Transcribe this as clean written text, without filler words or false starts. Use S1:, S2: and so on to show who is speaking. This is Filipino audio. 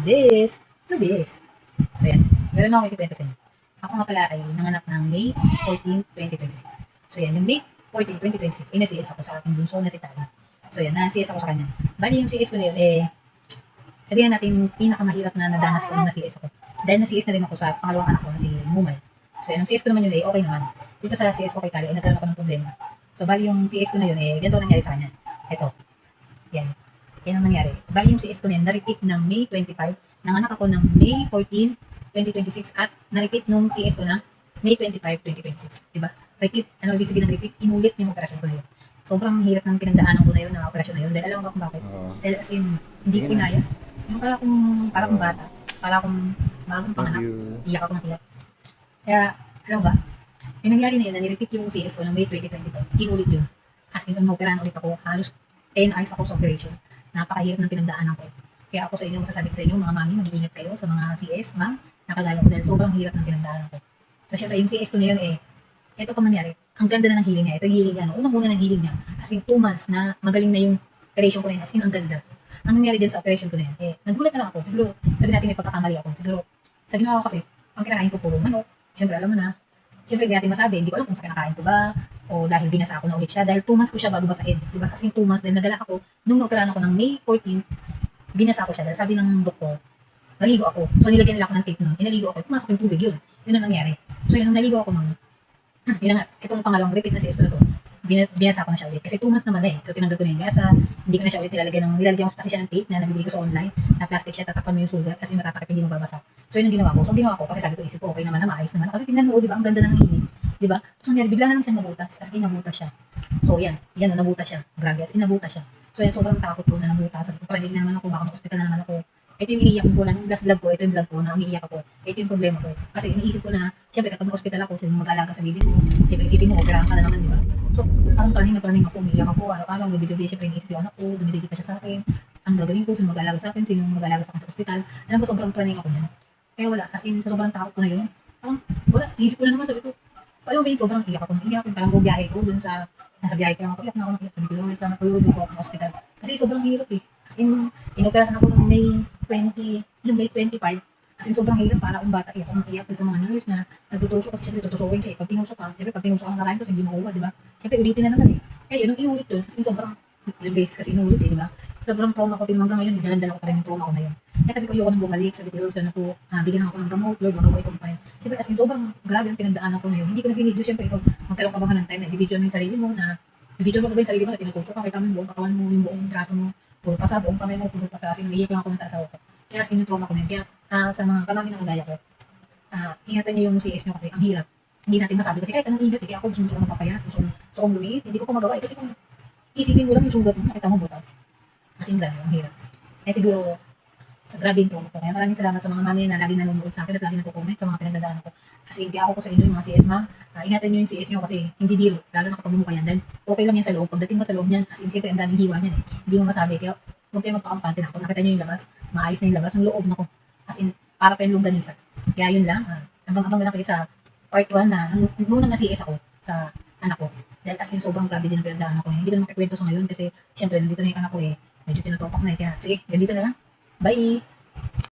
S1: This to this. So yan, meron akong ikikwento sa inyo. Ako nga pala ay nanganak ng May 14, 2026. So yan, yung May 14, 2026, ina-CS ako sa aking bunso na si Tali. So yan, na-CS ako sa kanya. Bali yung CS ko na yun, sabihin natin pinakamahirap na nadanas ko nung na-CS ako. Dahil na-CS na rin ako sa pangalawang anak ko na si Mumay. So yan, yung CS ko naman yun okay naman. Dito sa CS ko kay Tali, nagkaroon ako ng problema. So bali yung CS ko na yun, ganito nangyari sa kanya. Ito, yan. Yan ang nangyari. Bali yung CS ko na yan, na-repeat ng May 25, nanganak ako ng May 14, 2026 at na-repeat nung CS ko na May 25, 2026. Diba? Repeat, ano ibig sabihin ng repeat? Inulit yung operasyon ko na yun. Sobrang hirap ng pinagdaanan ko na yun, na operasyon na yun. Dahil alam mo kung bakit? Dahil as in, hindi ko inaya. Yung para kong bata, para akong bagong panganak, iyak ako ng iyak. Kaya, alam mo ba? Yung nangyari na yun, na-repeat yung CS ko ng May 2025, inulit yun. As in, nung operahan ulit ako, halos 10 hours ako sa operation. Napakahirap ng pinagdaanan ko. Kaya ako sa inyo, masasabi ko sa inyo, mga mami, mag-iingat kayo sa mga CS, ma'am, nakagaya ko dahil sobrang hirap ng pinagdaanan ko. So, syempre, yung CS ko na yun, ito pa mangyari, ang ganda na ng healing niya. Ito yung healing niya, unang-una ng healing niya. As in, 2 months na magaling na yung operation ko na yun. As in, ang ganda. Ang nangyari dyan sa operation ko na yun, nagulat na lang ako. Siguro, sabi natin may pagkakamali ako. Siguro, sa ginawa ko kasi, ang kinakain ko puro manok. Syempre, alam mo na. Syempre, hindi natin masabi. Hindi ko alam kung sa kinakain ko ba o dahil binasa ako na ulit siya. Dahil 2 months ko siya bago basahin. Diba? As in, 2 months. Dahil nadala ako, nung operahan ako ng May 14, binasa ko siya. Dahil sabi ng doktor, naligo ako. So, nilagyan nila ako ng tape nun. Inaligo ako. Pumasok yung tubig yun. Yun ang nangyari. So, yun, nung naligo ako nun, yun na nga, itong pangalawang repeat na CS ko na to, binasa ko na siya ulit. Kasi 2 months naman So, tinanggal ko na yung gasa. Hindi ko na siya ulit nilalagyan ko kasi siya ng tape na nabibili ko sa online. Na plastic siya, tatakpan mo yung sugat kasi matatakip hindi mo babasa. So, yun ang ginawa ko. So, ang ginawa ko, kasi sabi ko, isip ko, okay naman na, maayos naman. Kasi tingnan mo, di ba, ang ganda ng hiling. Di ba? So, nangyari, bigla na lang siyang nabutas. As in, nabutas siya. So, yan, nabutas siya. Grabe, as in, nabutas siya. So, yan, sobrang takot ko na nabutas. Sabi ko, paradig na naman ako, baka ma-hospital na naman ako. Ito yung iniiyak ko lang, last vlog ko, ito yung vlog ko na umiiyak ako. Ito yung problema ko. Kasi iniisip ko na, syempre kapag na-hospital ako, sino mag-alaga sa baby mo, syempre isipin mo, operahan ka na naman, di ba? So, parang planning ako, umiiyak ako, araw-araw, gabi-gabi, syempre iniisip yung anak ko, dumidikit pa siya sa akin, ang gagawin ko, sino mag-alaga sa akin, sino mag-alaga sa akin sa ospital. Alam ko, sobrang planning ako niyan. Kaya wala, as in, sa sobrang takot ko na yun, parang, wala, iniisip ko na naman, sabi ko, paano ba yun, sobrang iyak ako ng iyak, parang bumiyahe ko dun sa, nasa biyahe ko lang ako, iyak na ako ng iyak, sabi ko, Lord, sana tulungan ko ako sa ospital. Kasi sobrang hirap As in, inoperahan ako ng May 20, yung May 25, as in sobrang hirap para akong bata, iyak akong iyak sa mga nurse na nagtutusok kasi syempre tutusukin ka pag tinusok ka, syempre pag tinusok ka ng karain ko, hindi makuha, di ba? Syempre ulitin na naman Kaya yun, nung inulit yun, as in sobrang, ilang beses kasi inulit di ba? Sobrang trauma ko, hanggang ngayon, dalan-dala ko pa rin yung trauma ko na yun. Kaya sabi ko, ayoko nang bumalik, sabi ko, Lord, sana po, bigyan ako ng gamot, Lord, wag ako i-confine. Syempre, as in, sobrang grabe ang pinagdaanan ko na yun. Hindi ko na binidyo, syempre, ikaw, magkaroon ka ba ng time na i-video mo yung sarili mo na, i-video mo ba yung sarili mo na tinutusok ka, kita mo yung buong katawan mo, yung buong braso mo, puro pa sa buong kamay mo, puro pa sa asin, naiiyak lang ako ng asawa ko. Kaya as in yung trauma ko na yun. Kaya sa mga kamami na kagaya ko, ingatan niyo yung CS nyo kasi ang hirap. Hindi natin masabi kasi kahit anong ingat, kaya ako gusto ko mapapayat, gusto kong lumiit, hindi ko pa magawa kasi kung isipin mo lang yung sugat mo, nakita mo butas. As in grabe, ang hirap. Kaya siguro, sa grabe yung trauma ko. Kaya maraming salamat sa mga mami na lagi nanonood sa akin at lagi nagko-comment sa mga pinagdadaanan ko. Kasi kaya ako ko sa inyo yung mga CS ma'am, ingatan nyo yung CS nyo kasi hindi biro, lalo na kapag bumuka yan. Dahil okay lang yan sa loob. Pagdating mo sa loob niyan, as in siyempre ang daming hiwa niyan Hindi mo masabi. Kaya huwag kayo magpakampante na ako. Nakita nyo yung labas, maayos na yung labas, yung loob na ko. As in, para pa yung longganisa. Kaya yun lang, abang-abang na kayo sa part 1 na, nung CS ako sa anak ko. Dahil as in, sobrang grabe din ang pinagdaanan ko. Hindi ko na makikwento sa ngayon kasi siyempre nandito na yung anak ko medyo tinutopak na Kaya sige, ganito na lang. Bye!